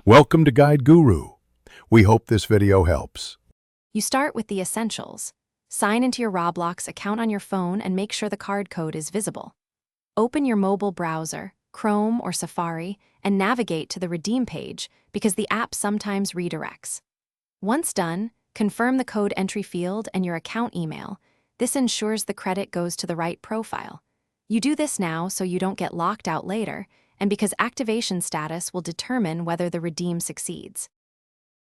Welcome to Guide Guru. We hope this video helps. You start with the essentials. Sign into your Roblox account on your phone and make sure the card code is visible. Open your mobile browser, Chrome or Safari, and navigate to the redeem page because the app sometimes redirects. Once done, confirm the code entry field and your account email. This ensures the credit goes to the right profile. You do this now so you don't get locked out later, and because activation status will determine whether the redeem succeeds.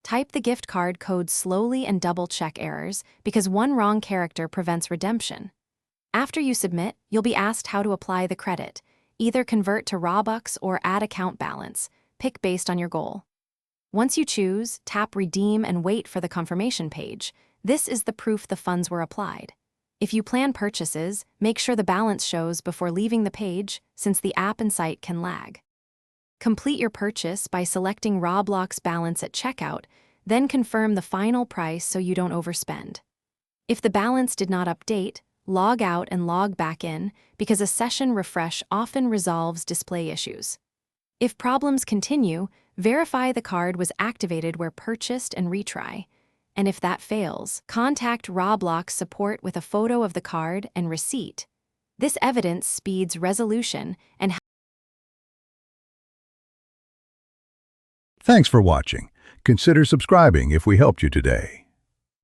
Type the gift card code slowly and double-check errors because one wrong character prevents redemption. After you submit, you'll be asked how to apply the credit. Either convert to Robux or add account balance. Pick based on your goal. Once you choose, tap Redeem and wait for the confirmation page. This is the proof the funds were applied. If you plan purchases, make sure the balance shows before leaving the page, since the app and site can lag. Complete your purchase by selecting Roblox balance at checkout, then confirm the final price so you don't overspend. If the balance did not update, log out and log back in because a session refresh often resolves display issues. If problems continue, verify the card was activated where purchased and retry. And if that fails, contact Roblox support with a photo of the card and receipt. This evidence speeds resolution and Thanks for watching. Consider subscribing if we helped you today.